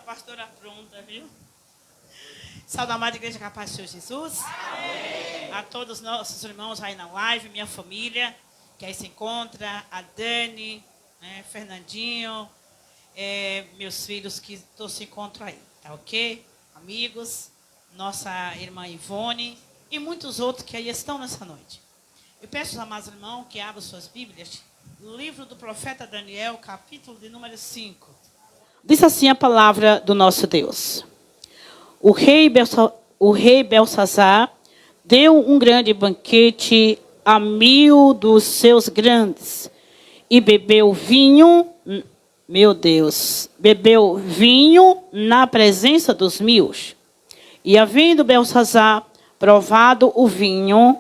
pastora pronta, viu? Salve a amada igreja capaz do Senhor Jesus. Amém. A todos os nossos irmãos aí na live, minha família, que aí se encontra, a Dani, Fernandinho, meus filhos que todos se encontram aí, tá ok? Amigos, nossa irmã Ivone e muitos outros que aí estão nessa noite. Eu peço aos amados irmãos que abram suas Bíblias, no livro do profeta Daniel, capítulo de número 5. Diz assim a palavra do nosso Deus. O rei Belsazar deu um grande banquete a 1000 dos seus grandes e bebeu vinho, bebeu vinho na presença dos 1000. E havendo Belsazar provado o vinho,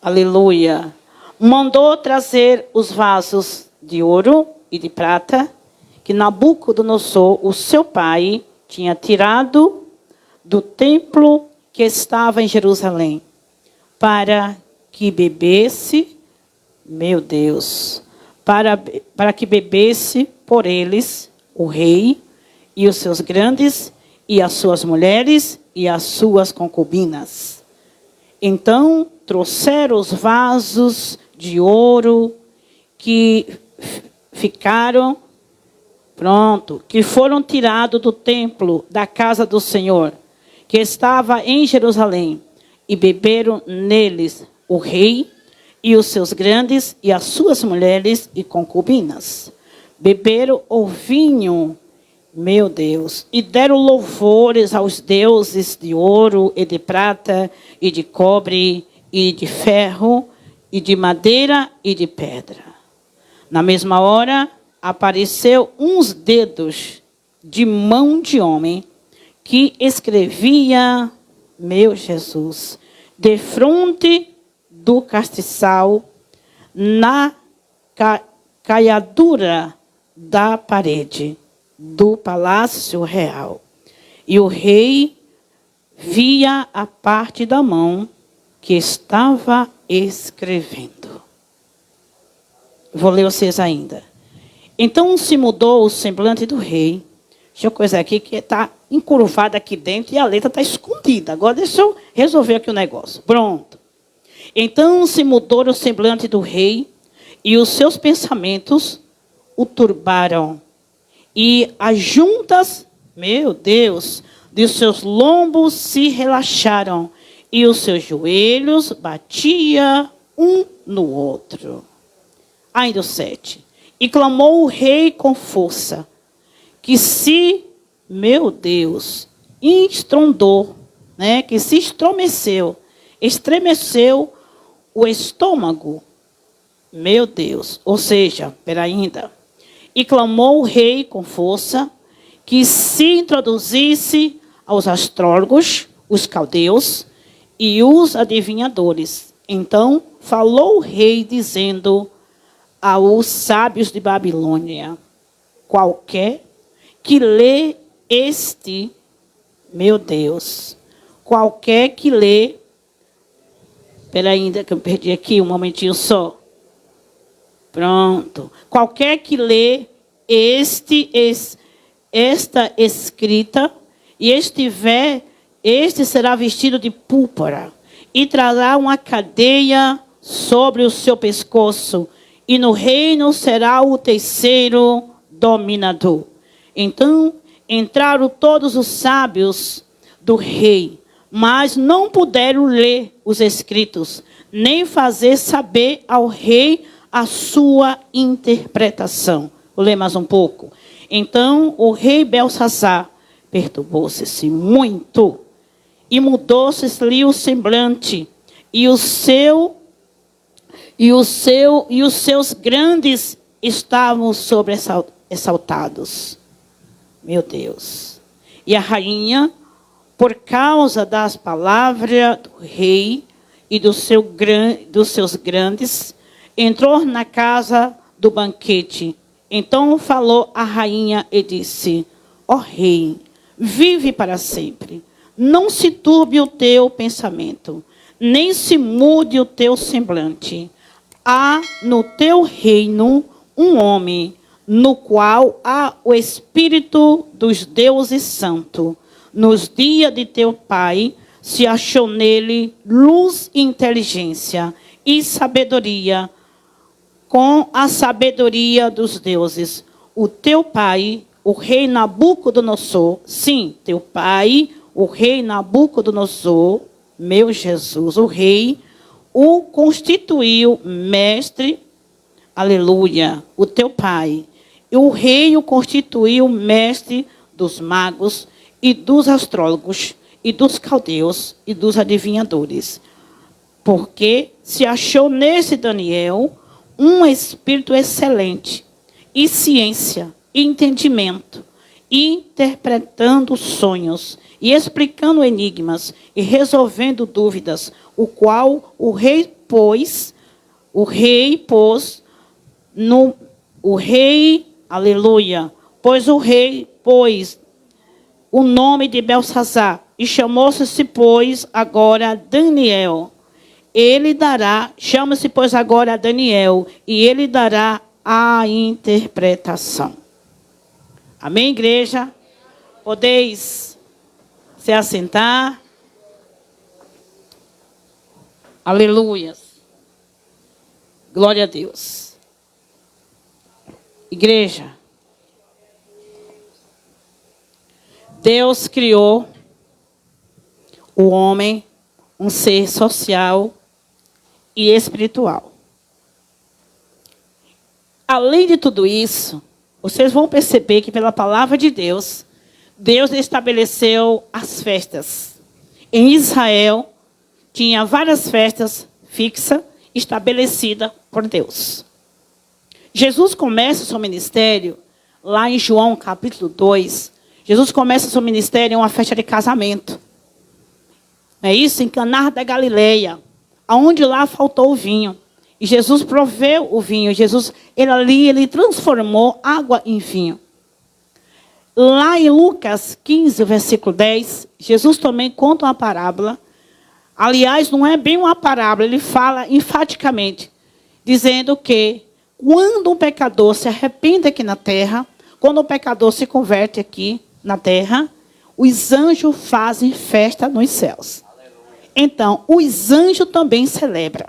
aleluia, mandou trazer os vasos de ouro e de prata que Nabucodonosor, o seu pai, tinha tirado do templo que estava em Jerusalém, para que bebesse, para que bebesse por eles o rei e os seus grandes e as suas mulheres e as suas concubinas. Então trouxeram os vasos de ouro que ficaram que foram tirados do templo da casa do Senhor, que estava em Jerusalém, e beberam neles o rei e os seus grandes e as suas mulheres e concubinas. Beberam o vinho, e deram louvores aos deuses de ouro e de prata e de cobre e de ferro e de madeira e de pedra. Na mesma hora, apareceu uns dedos de mão de homem que escrevia, defronte do castiçal, na caiadura da parede do palácio real. E o rei via a parte da mão que estava escrevendo. Vou ler vocês ainda. Então se mudou o semblante do rei. Deixa eu coisa aqui que está encurvada aqui dentro e a letra está escondida. Agora deixa eu resolver aqui o negócio. Pronto. Então se mudou o semblante do rei e os seus pensamentos o turbaram. E as juntas, de seus lombos se relaxaram e os seus joelhos batiam um no outro. Ainda o 7. E clamou o rei com força, que se, estrondou, que se estremeceu o estômago, ou seja, ainda. E clamou o rei com força, que se introduzisse aos astrólogos, os caldeus e os adivinhadores. Então falou o rei, dizendo aos sábios de Babilônia: qualquer que lê qualquer que lê, ainda que eu perdi aqui um momentinho só. Pronto. Qualquer que lê esta escrita e este será vestido de púrpura e trará uma cadeia sobre o seu pescoço. E no reino será o terceiro dominador. Então entraram todos os sábios do rei, mas não puderam ler os escritos, nem fazer saber ao rei a sua interpretação. Vou ler mais um pouco. Então o rei Belsazar perturbou-se muito e mudou-se-lhe o semblante e os seus grandes estavam sobressaltados. E a rainha, por causa das palavras do rei e dos seus grandes, entrou na casa do banquete. Então falou a rainha e disse: ó rei, vive para sempre. Não se turbe o teu pensamento, nem se mude o teu semblante. Há no teu reino um homem no qual há o Espírito dos deuses santos. Nos dias de teu pai, se achou nele luz e inteligência e sabedoria, com a sabedoria dos deuses. O teu pai, o rei Nabucodonosor, sim, teu pai, o rei Nabucodonosor, meu Jesus, o rei, o constituiu mestre, aleluia, o teu pai. E o rei o constituiu mestre dos magos e dos astrólogos e dos caldeus e dos adivinhadores. Porque se achou nesse Daniel um espírito excelente, e ciência, e entendimento, interpretando sonhos, e explicando enigmas, e resolvendo dúvidas, o qual o rei pôs, aleluia, pois o rei pôs o nome de Belsazar, e chamou-se, pois, agora Daniel. Ele dará, chama-se, pois, agora Daniel, e ele dará a interpretação. Amém, igreja? Podeis se assentar. Aleluia. Glória a Deus. Igreja, Deus criou o homem, um ser social e espiritual. Além de tudo isso, vocês vão perceber que pela palavra de Deus, Deus estabeleceu as festas. Em Israel, tinha várias festas fixas, estabelecidas por Deus. Jesus começa o seu ministério, lá em João capítulo 2, Jesus começa o seu ministério em uma festa de casamento. É isso, em Caná da Galileia, aonde lá faltou o vinho. E Jesus proveu o vinho. Jesus, ele transformou água em vinho. Lá em Lucas 15, versículo 10, Jesus também conta uma parábola. Aliás, não é bem uma parábola, ele fala enfaticamente, dizendo que quando um pecador se arrepende aqui na terra, quando um pecador se converte aqui na terra, os anjos fazem festa nos céus. Então, os anjos também celebram.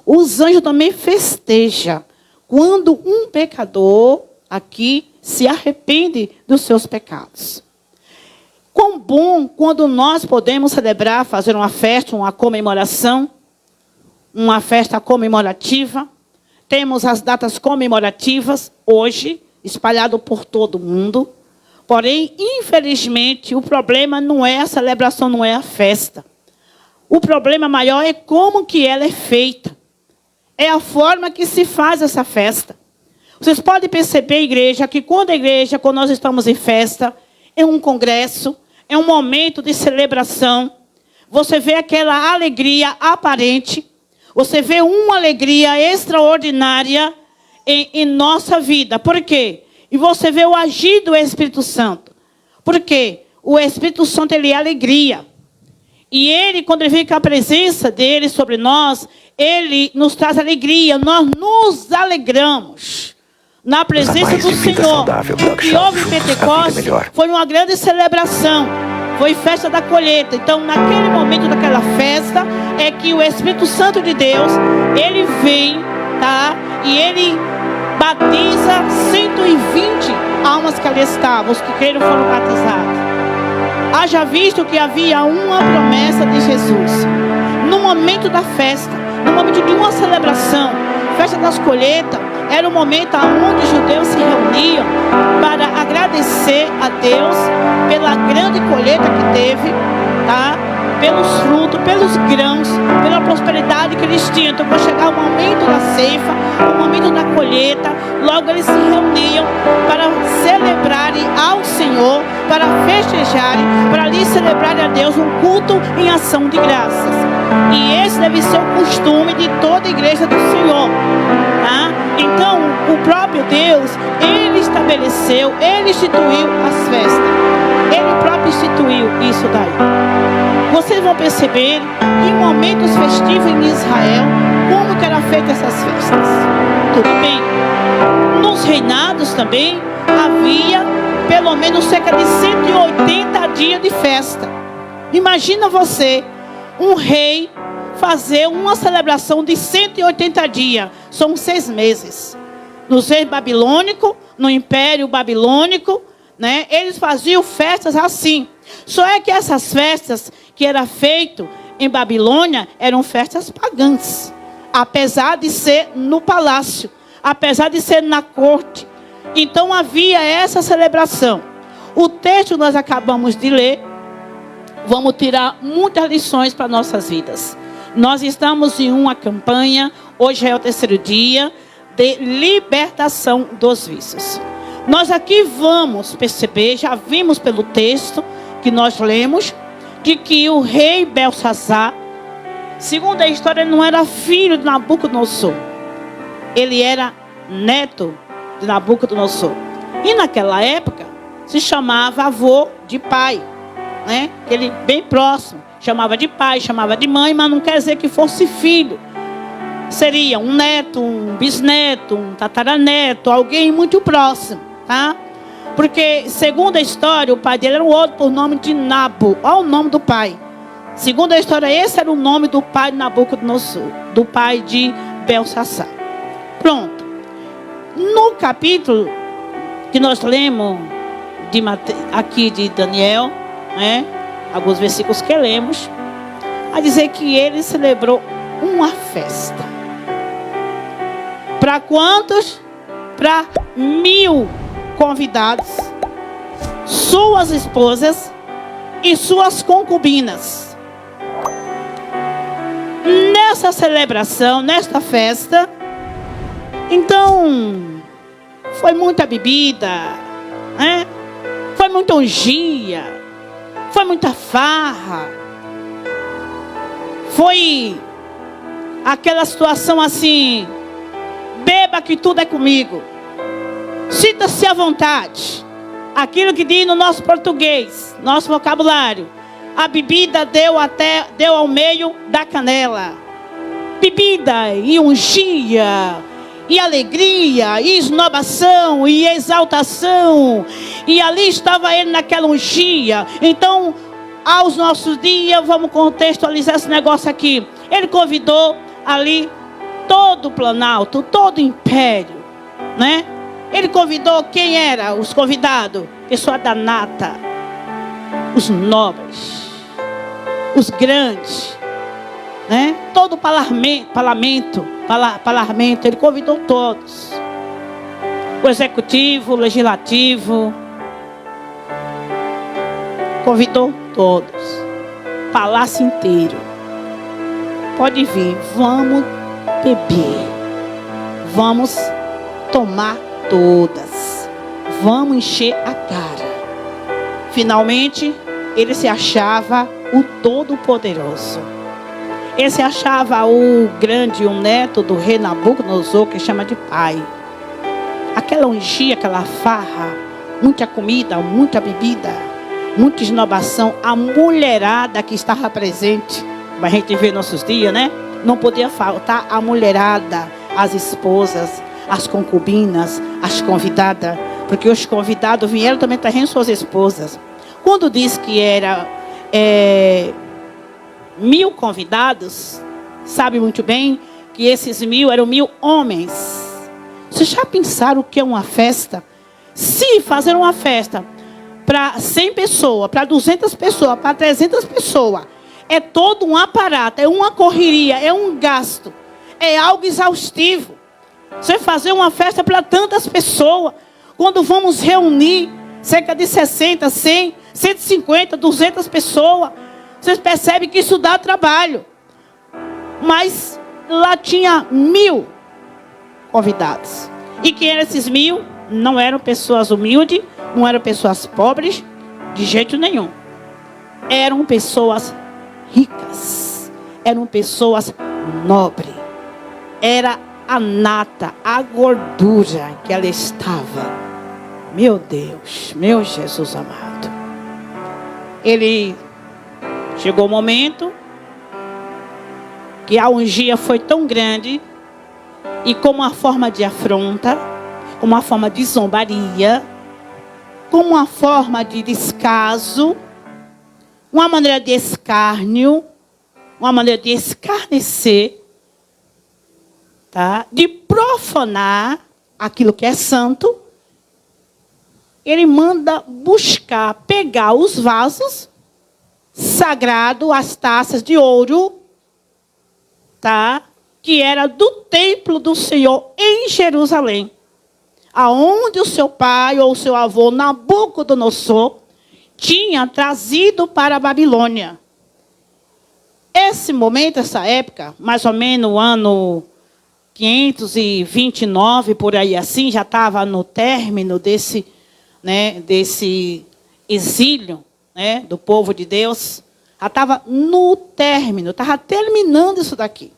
Os anjos também festejam quando um pecador aqui se arrepende dos seus pecados. Quão bom quando nós podemos celebrar, fazer uma festa, uma comemoração, uma festa comemorativa. Temos as datas comemorativas hoje, espalhado por todo o mundo. Porém, infelizmente, o problema não é a celebração, não é a festa. O problema maior é como que ela é feita. É a forma que se faz essa festa. Vocês podem perceber, igreja, que quando nós estamos em festa, é um congresso, é um momento de celebração, você vê aquela alegria aparente, você vê uma alegria extraordinária em nossa vida. Por quê? E você vê o agir do Espírito Santo. Por quê? O Espírito Santo, ele é alegria. E ele, quando ele vem com a presença dele sobre nós, ele nos traz alegria. Nós nos alegramos na presença do Senhor. O que houve em Pentecostes foi uma grande celebração. Foi festa da colheita. Então, naquele momento daquela festa, é que o Espírito Santo de Deus, ele vem, tá? E ele batiza 120 almas que ali estavam. Os que creram foram batizados. Haja visto que havia uma promessa de Jesus. No momento da festa, no momento de uma celebração, festa das colheitas, era o momento onde os judeus se reuniam para agradecer a Deus pela grande colheita que teve, tá? Pelos frutos, pelos grãos, pela prosperidade que eles tinham. Então, quando chegar o momento da ceifa, o momento da colheita, logo eles se reuniam para celebrarem ao Senhor, para festejarem, para ali celebrarem a Deus um culto em ação de graças. E esse deve ser o costume de toda a igreja do Senhor, tá? Então, o próprio Deus, ele estabeleceu, ele instituiu as festas. Ele próprio instituiu isso daí. Vocês vão perceber que em momentos festivos em Israel, como que eram feitas essas festas. Tudo bem? Nos reinados também havia pelo menos cerca de 180 dias de festa. Imagina você, um rei, fazer uma celebração de 180 dias. São 6 meses. No reino babilônico, no Império Babilônico, né, eles faziam festas assim. Só é que essas festas que eram feitas em Babilônia eram festas pagãs. Apesar de ser no palácio, apesar de ser na corte. Então havia essa celebração. O texto que nós acabamos de ler, vamos tirar muitas lições para nossas vidas. Nós estamos em uma campanha, hoje é o 3º dia, de libertação dos vícios. Nós aqui vamos perceber, já vimos pelo texto que nós lemos, de que o rei Belsazar, segundo a história, ele não era filho de Nabucodonosor. Ele era neto de Nabucodonosor. E naquela época, se chamava avô de pai, né? Ele bem próximo. Chamava de pai, chamava de mãe, mas não quer dizer que fosse filho. Seria um neto, um bisneto, um tataraneto, alguém muito próximo, tá? Porque, segundo a história, o pai dele era um outro por nome de Nabo. Olha o nome do pai. Segundo a história, esse era o nome do pai de Nabucodonosor, do pai de Belsazar. Pronto. No capítulo que nós lemos aqui de Daniel, né? Alguns versículos que lemos, a dizer que ele celebrou uma festa. Para quantos? Para 1000 convidados, suas esposas e suas concubinas. Nessa celebração, nesta festa, então, foi muita bebida, né? Foi muita orgia. Foi muita farra. Foi aquela situação assim: beba que tudo é comigo. Sinta-se à vontade. Aquilo que diz no nosso português, nosso vocabulário. A bebida deu ao meio da canela. Bebida e ungia, e alegria, e esnobação, e exaltação. E ali estava ele naquela ungia. Então, aos nossos dias, vamos contextualizar esse negócio aqui. Ele convidou ali todo o Planalto, todo o Império, né? Ele convidou quem era os convidados? Pessoa da nata, os nobres, os grandes, né? Todo o parlamento, ele convidou todos. O executivo, o legislativo, convidou todos. Palácio inteiro. Pode vir, vamos beber. Vamos tomar todas. Vamos encher a cara. Finalmente, ele se achava o Todo-Poderoso. Ele se achava o grande, o neto do rei Nabucodonosor, que chama de pai. Aquela ungia, aquela farra, muita comida, muita bebida, muita esnobação. A mulherada que estava presente, como a gente vê nossos dias, né? Não podia faltar a mulherada, as esposas, as concubinas, as convidadas. Porque os convidados vieram também trazendo suas esposas. Quando diz que era 1000 convidados, sabe muito bem que esses 1000 eram 1000 homens. Vocês já pensaram o que é uma festa? Se fazer uma festa para 100 pessoas, para 200 pessoas, para 300 pessoas, é todo um aparato, é uma correria, é um gasto, é algo exaustivo. Você fazer uma festa para tantas pessoas, quando vamos reunir cerca de 60, 100, 150, 200 pessoas, vocês percebem que isso dá trabalho. Mas lá tinha 1000 convidados. E quem eram esses 1000? Não eram pessoas humildes, não eram pessoas pobres, de jeito nenhum. Eram pessoas ricas, eram pessoas nobres. Era a nata, a gordura que ela estava. Meu Deus, meu Jesus amado. Chegou o momento que a ungia foi tão grande, e como uma forma de afronta, como uma forma de zombaria, como uma forma de descaso, uma maneira de escárnio, uma maneira de escarnecer, tá? De profanar aquilo que é santo. Ele manda buscar, pegar os vasos sagrados, as taças de ouro, tá? Que era do templo do Senhor em Jerusalém, aonde o seu pai ou o seu avô Nabucodonosor tinha trazido para a Babilônia. Esse momento, essa época, mais ou menos o ano 529, por aí assim, já estava no término desse exílio, né, do povo de Deus. Já estava no término, estava terminando isso daqui.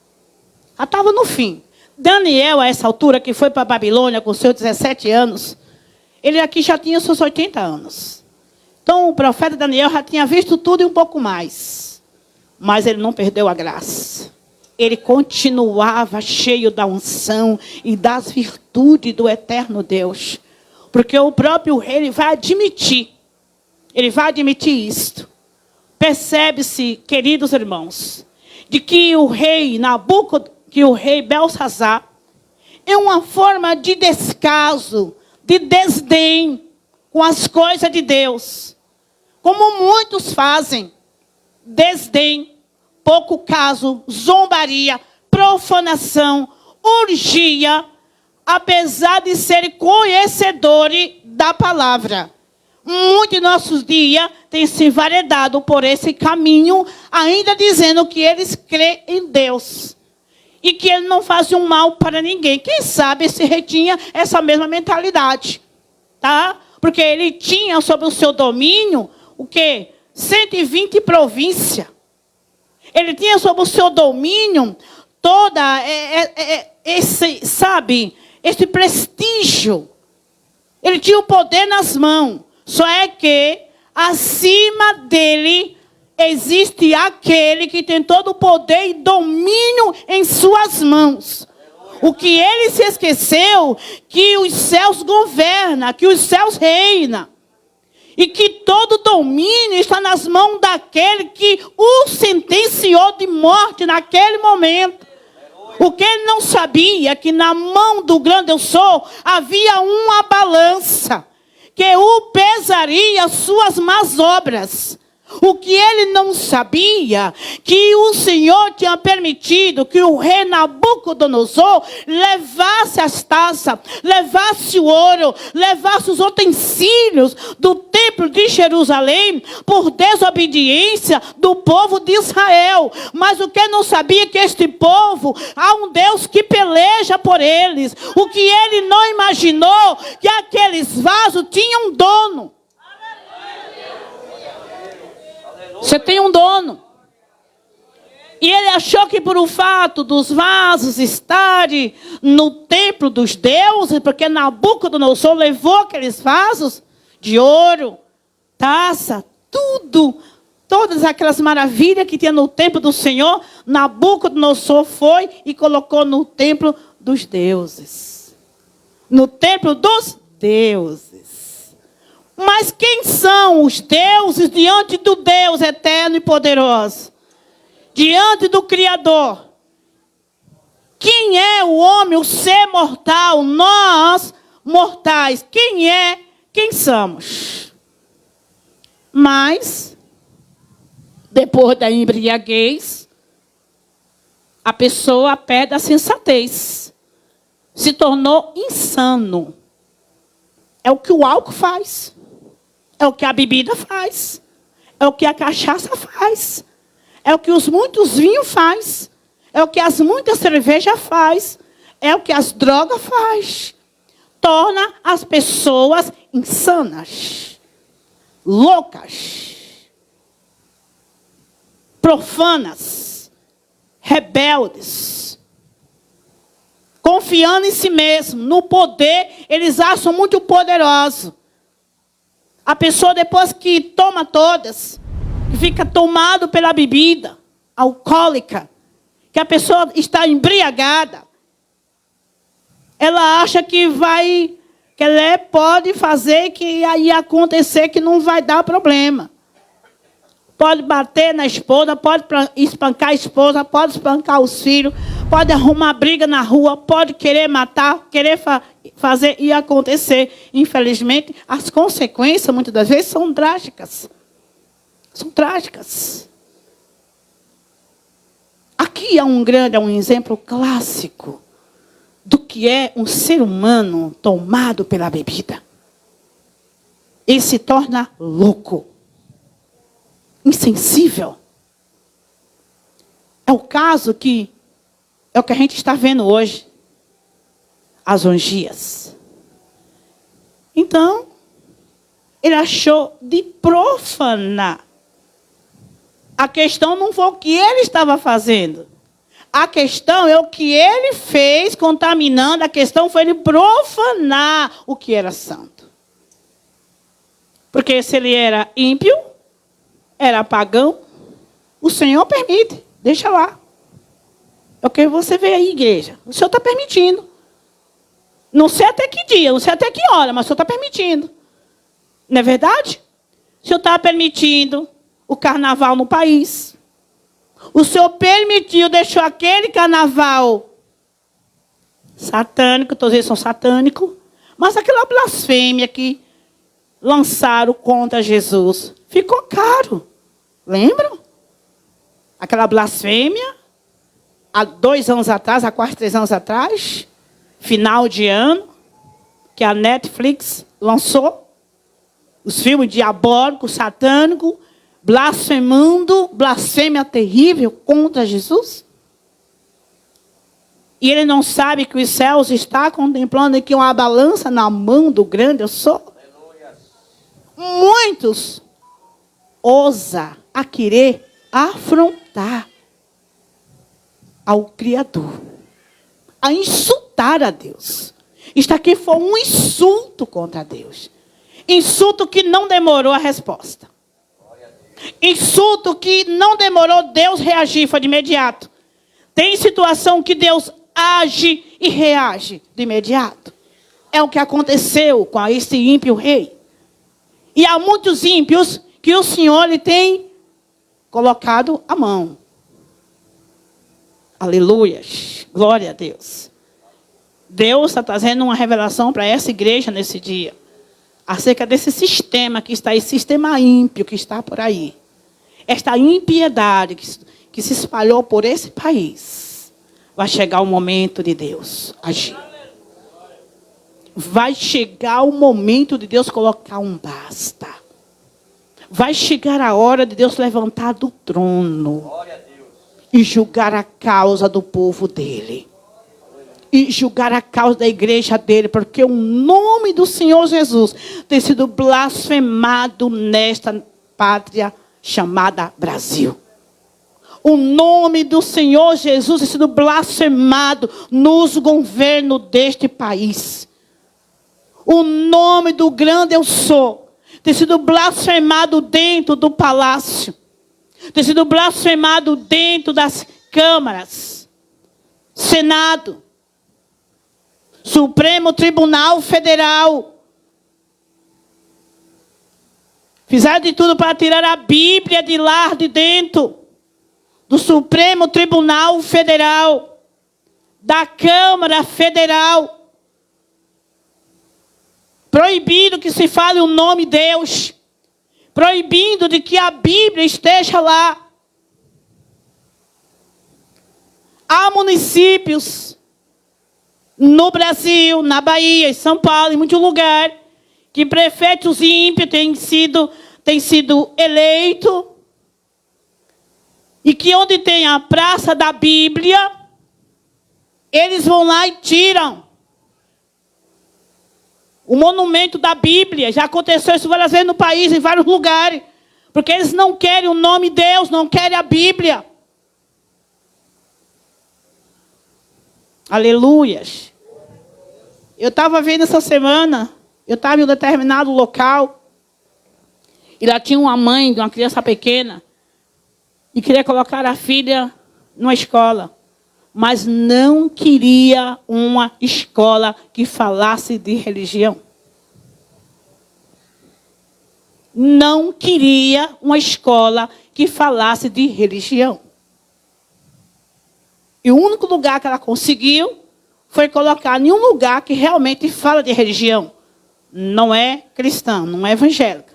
Já estava no fim. Daniel, a essa altura, que foi para a Babilônia com seus 17 anos, ele aqui já tinha seus 80 anos. Então, o profeta Daniel já tinha visto tudo e um pouco mais. Mas ele não perdeu a graça. Ele continuava cheio da unção e das virtudes do eterno Deus. Porque o próprio rei, ele vai admitir isto. Percebe-se, queridos irmãos, de que o rei Belsazar é uma forma de descaso, de desdém com as coisas de Deus. Como muitos fazem, desdém, pouco caso, zombaria, profanação, orgia, apesar de serem conhecedores da palavra. Muitos de nossos dias têm se enveredado por esse caminho, ainda dizendo que eles creem em Deus. E que ele não faz um mal para ninguém. Quem sabe esse rei tinha essa mesma mentalidade. Tá? Porque ele tinha sob o seu domínio, o quê? 120 províncias. Ele tinha sob o seu domínio toda esse prestígio. Ele tinha o poder nas mãos. Só é que acima dele existe aquele que tem todo o poder e domínio em suas mãos. O que ele se esqueceu, que os céus governam, que os céus reinam. E que todo domínio está nas mãos daquele que o sentenciou de morte naquele momento. O que ele não sabia, que na mão do grande eu sou, havia uma balança, que o pesaria as suas más obras. O que ele não sabia, que o Senhor tinha permitido que o rei Nabucodonosor levasse as taças, levasse o ouro, levasse os utensílios do templo de Jerusalém por desobediência do povo de Israel. Mas o que ele não sabia, que este povo, há um Deus que peleja por eles. O que ele não imaginou, que aqueles vasos tinham um dono. Você tem um dono. E ele achou que por o fato dos vasos estarem no templo dos deuses, porque Nabucodonosor levou aqueles vasos de ouro, taça, tudo, todas aquelas maravilhas que tinha no templo do Senhor, Nabucodonosor foi e colocou no templo dos deuses. No templo dos deuses. Mas quem são os deuses diante do Deus eterno e poderoso? Diante do Criador. Quem é o homem, o ser mortal? Nós, mortais. Quem somos? Mas, depois da embriaguez, a pessoa perde a sensatez. Se tornou insano. É o que o álcool faz. É o que a bebida faz. É o que a cachaça faz. É o que os muitos vinhos faz. É o que as muitas cervejas faz. É o que as drogas faz. Torna as pessoas insanas. Loucas. Profanas. Rebeldes. Confiando em si mesmo. No poder, eles acham muito poderoso. A pessoa, depois que toma todas, fica tomado pela bebida alcoólica, que a pessoa está embriagada, ela acha que vai Quelé pode fazer que aí acontecer que não vai dar problema. Pode bater na esposa, pode espancar a esposa, pode espancar os filhos, pode arrumar briga na rua, pode querer matar, querer fazer e acontecer. Infelizmente, as consequências, muitas das vezes, são trágicas. São trágicas. Aqui é um exemplo clássico do que é um ser humano tomado pela bebida. Ele se torna louco. Insensível. É o caso que é o que a gente está vendo hoje. As orgias. Então, ele achou de profanar. A questão não foi o que ele estava fazendo. A questão é o que ele fez contaminando. A questão foi ele profanar o que era santo. Porque se ele era ímpio, era pagão, o Senhor permite, deixa lá. É o que você vê aí, igreja. O Senhor está permitindo. Não sei até que dia, não sei até que hora, mas o Senhor está permitindo. Não é verdade? O Senhor está permitindo o carnaval no país. O Senhor permitiu, deixou aquele carnaval satânico, todos eles são satânicos, mas aquela blasfêmia que lançaram contra Jesus ficou caro. Lembram? Aquela blasfêmia, há 2 anos atrás, há quase 3 anos atrás, final de ano, que a Netflix lançou, os filmes diabólicos, satânicos, blasfemando, blasfêmia terrível contra Jesus. E ele não sabe que os céus estão contemplando que uma balança na mão do grande eu sou. Muitos ousam a querer afrontar ao Criador, a insultar a Deus. Isto aqui foi um insulto contra Deus. Insulto que não demorou a resposta. Insulto que não demorou Deus reagir, foi de imediato. Tem situação que Deus age e reage de imediato. É o que aconteceu com esse ímpio rei. E há muitos ímpios que o Senhor lhe tem colocado a mão. Aleluias. Glória a Deus. Deus está trazendo uma revelação para essa igreja nesse dia. Acerca desse sistema que está aí, sistema ímpio que está por aí. Esta impiedade que se espalhou por esse país. Vai chegar o momento de Deus agir. Vai chegar o momento de Deus colocar um basta. Vai chegar a hora de Deus levantar do trono e julgar a causa do povo dele. E julgar a causa da igreja dele, porque o nome do Senhor Jesus tem sido blasfemado nesta pátria chamada Brasil. O nome do Senhor Jesus tem sido blasfemado nos governos deste país. O nome do grande eu sou tem sido blasfemado dentro do palácio. Tem sido blasfemado dentro das câmaras. Senado. Supremo Tribunal Federal. Fizeram de tudo para tirar a Bíblia de lá de dentro. Do Supremo Tribunal Federal. Da Câmara Federal. Proibindo que se fale o nome de Deus. Proibindo de que a Bíblia esteja lá. Há municípios no Brasil, na Bahia, em São Paulo, em muitos lugares, que prefeitos ímpios têm sido eleitos. E que onde tem a Praça da Bíblia, eles vão lá e tiram o monumento da Bíblia. Já aconteceu isso várias vezes no país, em vários lugares. Porque eles não querem o nome de Deus, não querem a Bíblia. Aleluias. Eu estava vendo essa semana, eu estava em um determinado local, e lá tinha uma mãe de uma criança pequena, e queria colocar a filha numa escola. Mas não queria uma escola que falasse de religião. não queria uma escola que falasse de religião. E o único lugar que ela conseguiu foi colocar em um lugar que realmente fala de religião. Não é cristã, não é evangélica.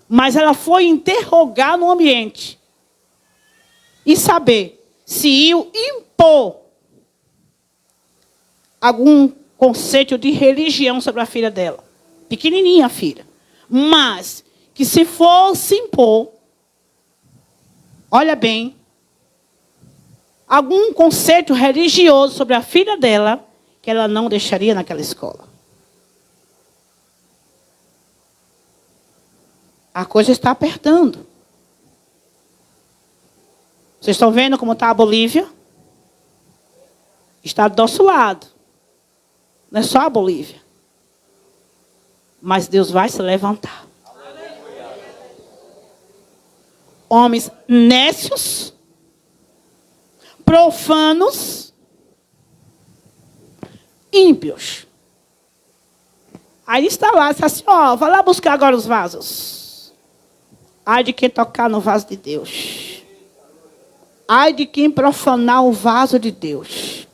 Mas ela foi interrogar no ambiente e saber se ia impor algum conceito de religião sobre a filha dela. Pequenininha a filha. Mas que se fosse impor, olha bem, algum conceito religioso sobre a filha dela, que ela não deixaria naquela escola. A coisa está apertando. Vocês estão vendo como está a Bolívia? Está do nosso lado. Não é só a Bolívia. Mas Deus vai se levantar. Homens nécios, profanos, ímpios. Aí está lá, está assim, ó, vai lá buscar agora os vasos. Ai de quem tocar no vaso de Deus. Ai de quem profanar o vaso de Deus.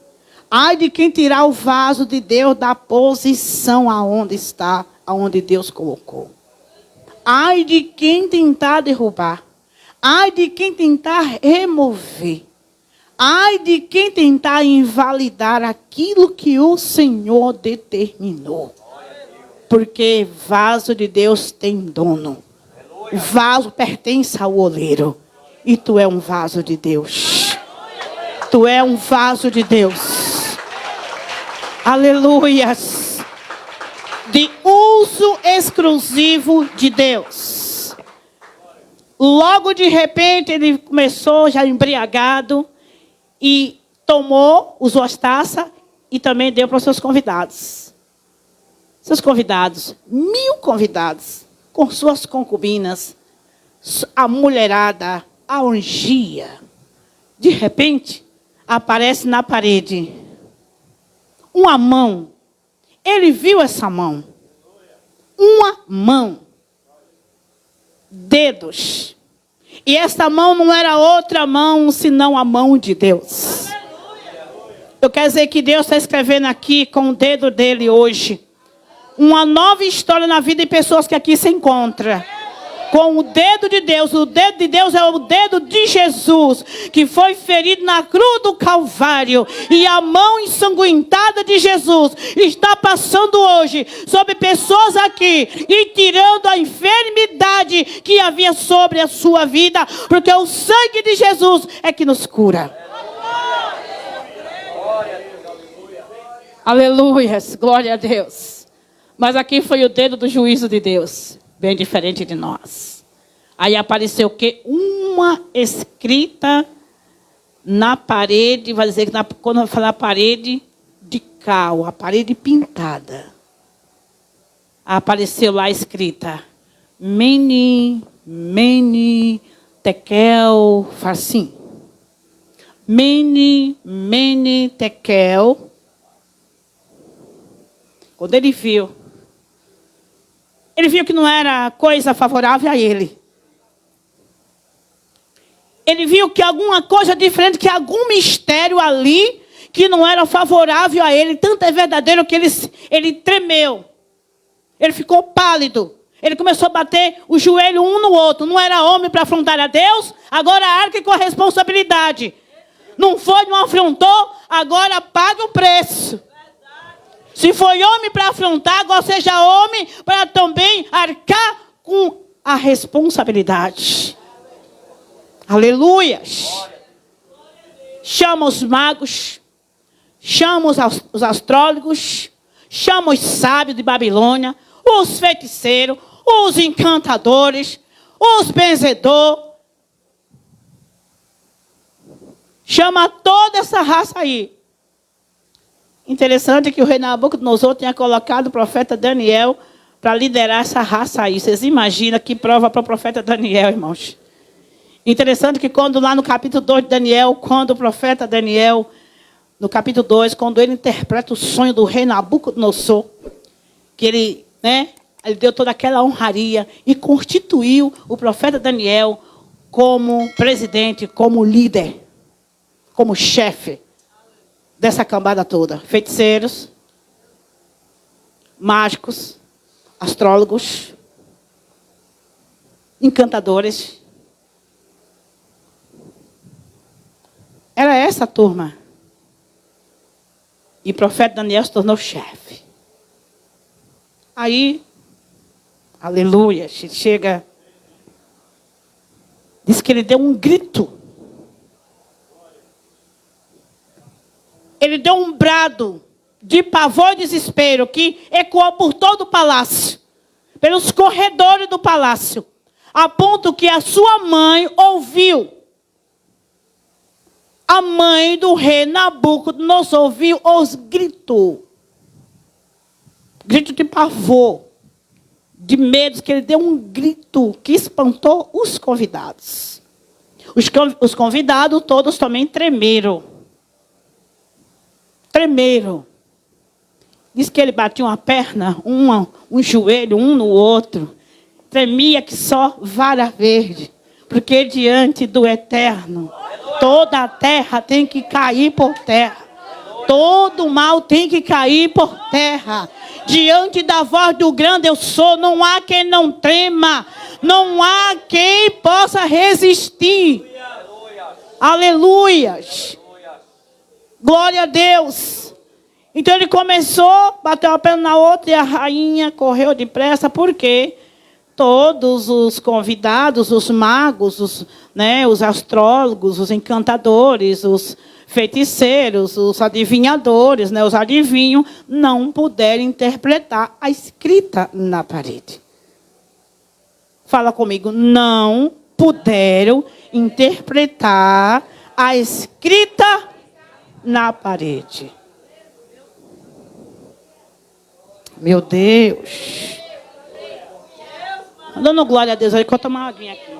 Ai de quem tirar o vaso de Deus da posição aonde está, aonde Deus colocou. Ai de quem tentar derrubar. Ai de quem tentar remover. Ai de quem tentar invalidar aquilo que o Senhor determinou. Porque vaso de Deus tem dono. O vaso pertence ao oleiro. E tu é um vaso de Deus. Tu é um vaso de Deus. Aleluias. De uso exclusivo de Deus. Logo de repente ele começou já embriagado. E tomou, usou as taças e também deu para os seus convidados. Seus convidados, 1000 convidados, com suas concubinas, a mulherada, a orgia. De repente, aparece na parede uma mão. Ele viu essa mão. Uma mão. Dedos. E essa mão não era outra mão, senão a mão de Deus. Eu quero dizer que Deus está escrevendo aqui com o dedo dele hoje uma nova história na vida de pessoas que aqui se encontram. Com o dedo de Deus. O dedo de Deus é o dedo de Jesus, que foi ferido na cruz do Calvário. E a mão ensanguentada de Jesus está passando hoje sobre pessoas aqui e tirando a enfermidade que havia sobre a sua vida. Porque o sangue de Jesus é que nos cura. Aleluias, glória a Deus. Mas aqui foi o dedo do juízo de Deus. Bem diferente de nós. Aí apareceu o quê? Uma escrita na parede, vai dizer que quando eu falar parede de cal, a parede pintada. Apareceu lá escrita: Mene, Mene, Tekel, Farsim. Mene, Mene, Tekel. Quando ele viu que não era coisa favorável a ele. Ele viu que alguma coisa diferente, que algum mistério ali, que não era favorável a ele. Tanto é verdadeiro que ele tremeu. Ele ficou pálido. Ele começou a bater o joelho um no outro. Não era homem para afrontar a Deus, agora arque com a responsabilidade. Não foi, não afrontou, agora paga o preço. Se foi homem para afrontar, agora seja homem para também arcar com a responsabilidade. Aleluia. Chama os magos, chama os astrólogos, chama os sábios de Babilônia, os feiticeiros, os encantadores, os benzedores. Chama toda essa raça aí. Interessante que o rei Nabucodonosor tinha colocado o profeta Daniel para liderar essa raça aí. Vocês imaginam que prova para o profeta Daniel, irmãos. Interessante que quando lá no capítulo 2 de Daniel, quando o profeta Daniel, no capítulo 2, quando ele interpreta o sonho do rei Nabucodonosor, que ele, Ele deu toda aquela honraria e constituiu o profeta Daniel como presidente, como líder, como chefe dessa cambada toda. Feiticeiros, mágicos, astrólogos, encantadores. Era essa a turma. E o profeta Daniel se tornou chefe. Aí, aleluia, chega. Diz que ele deu um grito. Ele deu um brado de pavor e desespero que ecoou por todo o palácio, pelos corredores do palácio, a ponto que a sua mãe ouviu. A mãe do rei Nabucodonosor ouviu os gritos. Grito de pavor, de medo, que ele deu um grito que espantou os convidados. Os convidados todos também tremeram. Tremeram. Diz que ele batia uma perna, um joelho, um no outro. Tremia que só vara verde. Porque diante do Eterno, toda a terra tem que cair por terra. Todo o mal tem que cair por terra. Diante da voz do grande eu sou, não há quem não trema. Não há quem possa resistir. Aleluias. Glória a Deus. Então ele começou, bateu a perna na outra e a rainha correu depressa. Por quê? Todos os convidados, os magos, os astrólogos, os encantadores, os feiticeiros, os adivinhadores, os adivinhos, não puderam interpretar a escrita na parede. Fala comigo, não puderam interpretar a escrita na parede. Meu Deus. Dando glória a Deus aí, que eu vou tomar uma aguinha aqui.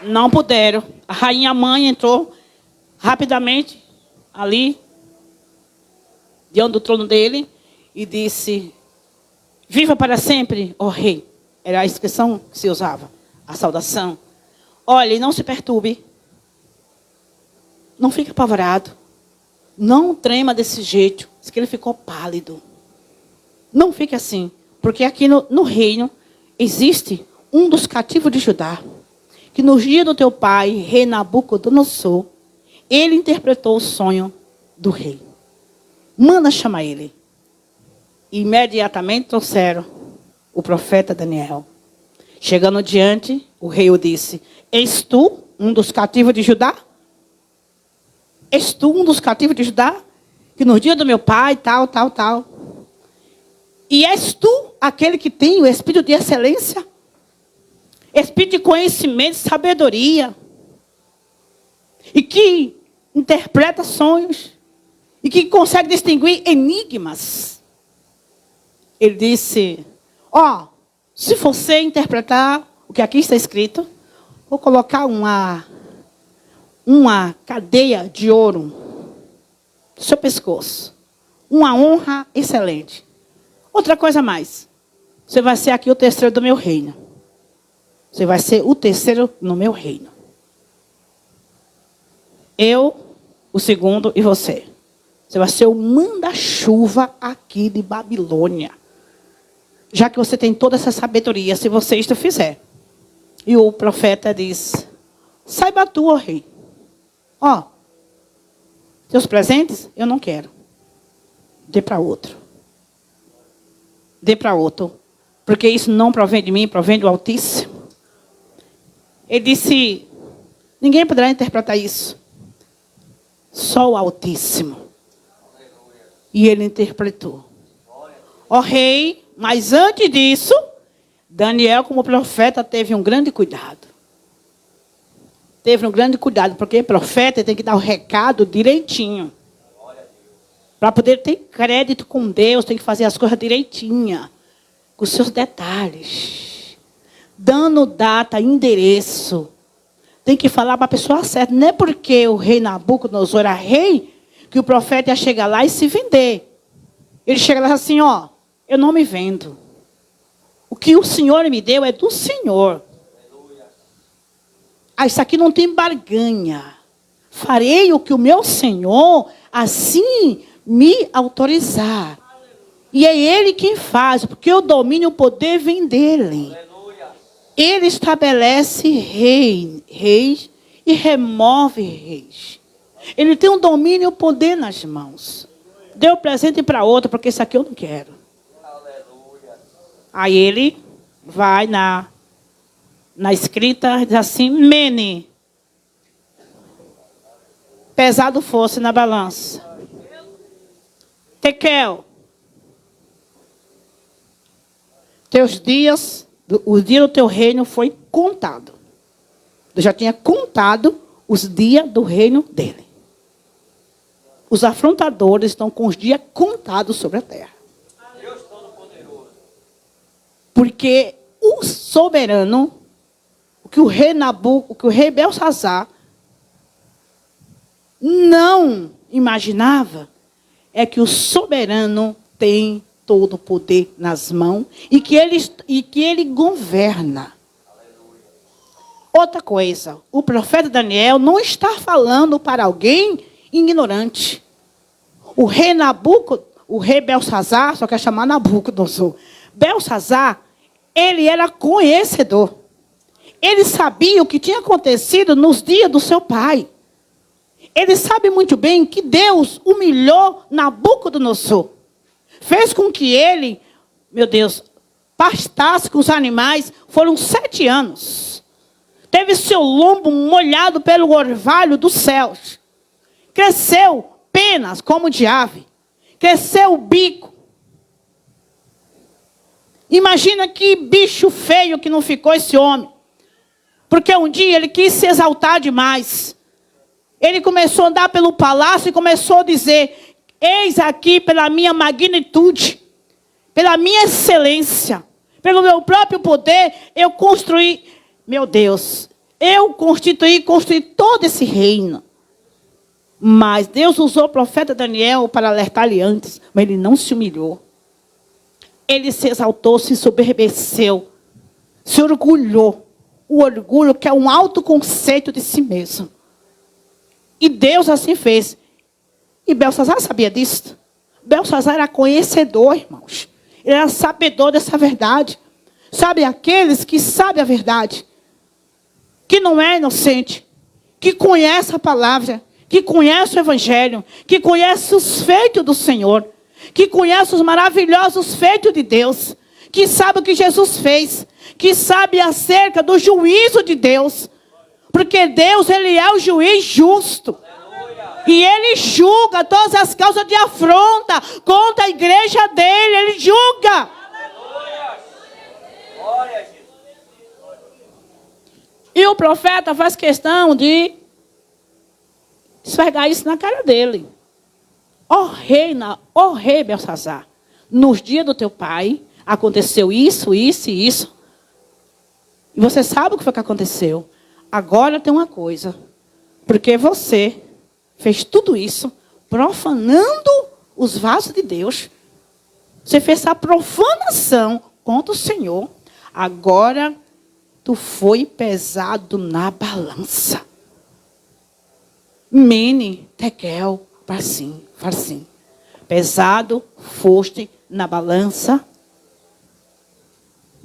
Não puderam. A rainha mãe entrou rapidamente ali, diante do trono dele, e disse: viva para sempre, ó rei. Era a expressão que se usava, a saudação. Olhe, não se perturbe. Não fique apavorado. Não trema desse jeito. Diz que ele ficou pálido. Não fique assim. Porque aqui no reino existe um dos cativos de Judá, que no dia do teu pai, rei Nabucodonosor, ele interpretou o sonho do rei. Manda chamar ele. Imediatamente trouxeram o profeta Daniel. Chegando diante, o rei o disse: és tu um dos cativos de Judá? És tu um dos cativos de Judá? Que no dia do meu pai, tal. E és tu aquele que tem o espírito de excelência? Espírito de conhecimento, sabedoria. E que interpreta sonhos. E que consegue distinguir enigmas. Ele disse: se você interpretar o que aqui está escrito, vou colocar uma cadeia de ouro no seu pescoço. Uma honra excelente. Outra coisa mais. Você vai ser aqui o terceiro do meu reino. Você vai ser o terceiro no meu reino. Eu, o segundo, e você. Você vai ser o manda-chuva aqui de Babilônia. Já que você tem toda essa sabedoria, se você isto fizer. E o profeta diz: saiba tu, ó rei. Teus presentes, eu não quero. Dê para outro. Dê para outro. Porque isso não provém de mim, provém do Altíssimo. Ele disse: ninguém poderá interpretar isso. Só o Altíssimo. E ele interpretou. Ó rei, mas antes disso, Daniel, como profeta, teve um grande cuidado. Teve um grande cuidado, porque profeta tem que dar o recado direitinho. Para poder ter crédito com Deus, tem que fazer as coisas direitinha, com seus detalhes. Dando data, endereço. tem que falar para a pessoa certa. Não é porque o rei Nabucodonosor era rei que o profeta ia chegar lá e se vender. Ele chega lá assim, ó, eu não me vendo. O que o Senhor me deu é do Senhor. Ah, isso aqui não tem barganha. Farei o que o meu Senhor assim me autorizar. E é Ele quem faz, porque o domínio e o poder vem dEle. Ele estabelece reis e remove reis. Ele tem um domínio e o poder nas mãos. Deu presente para outro, porque isso aqui eu não quero. Aí ele vai na escrita, diz assim, Mene. Pesado fosse na balança. Tekel. Teus dias, o dia do teu reino foi contado. Eu já tinha contado os dias do reino dele. Os afrontadores estão com os dias contados sobre a terra. Deus Todo-Poderoso. Porque o soberano, o que o rei Belsazar não imaginava, é que o soberano tem todo o poder nas mãos e que ele governa. Outra coisa, o profeta Daniel não está falando para alguém ignorante. O rei Belsazar, só quer chamar Nabucodonosor. Belsazar, ele era conhecedor. Ele sabia o que tinha acontecido nos dias do seu pai. Ele sabe muito bem que Deus humilhou Nabucodonosor. Fez com que ele, meu Deus, pastasse com os animais. Foram 7 anos. Teve seu lombo molhado pelo orvalho dos céus. Cresceu penas como de ave. Cresceu o bico. Imagina que bicho feio que não ficou esse homem. Porque um dia ele quis se exaltar demais. Ele começou a andar pelo palácio e começou a dizer, eis aqui pela minha magnitude, pela minha excelência, pelo meu próprio poder, eu construí, meu Deus, eu construí todo esse reino. Mas Deus usou o profeta Daniel para alertar-lhe antes, mas ele não se humilhou. Ele se exaltou, se soberbeceu, se orgulhou. O orgulho que é um autoconceito de si mesmo. E Deus assim fez. E Belsazar sabia disso. Belsazar era conhecedor, irmãos. Ele era sabedor dessa verdade. Sabe, aqueles que sabem a verdade. Que não é inocente. Que conhece a palavra. Que conhece o evangelho. Que conhece os feitos do Senhor. Que conhece os maravilhosos feitos de Deus. Que sabe o que Jesus fez. Que sabe acerca do juízo de Deus. Porque Deus, Ele é o juiz justo. E Ele julga todas as causas de afronta contra a igreja dEle. Ele julga. E o profeta faz questão de esfregar isso na cara dele. Ó rei Belsazar, nos dias do teu pai, aconteceu isso, isso e isso. E você sabe o que foi que aconteceu. Agora tem uma coisa. Porque você fez tudo isso profanando os vasos de Deus. Você fez essa profanação contra o Senhor. Agora tu foi pesado na balança. Mene, tekel, farsim. Pesado foste na balança.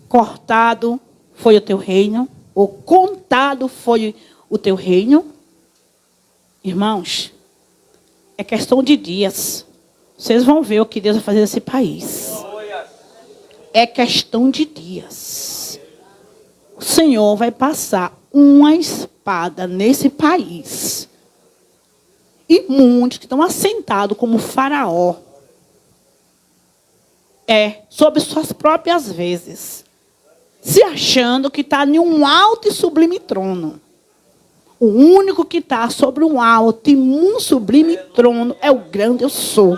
Cortado foi o teu reino. Ou contado foi o teu reino. Irmãos, é questão de dias. Vocês vão ver o que Deus vai fazer nesse país. É questão de dias. O Senhor vai passar uma espada nesse país. E muitos que estão assentados como faraó. Sobre suas próprias vezes. Se achando que está em um alto e sublime trono. O único que está sobre um alto e um sublime trono é o grande eu sou.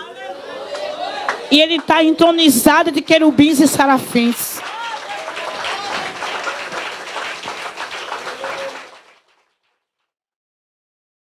E ele está entronizado de querubins e serafins.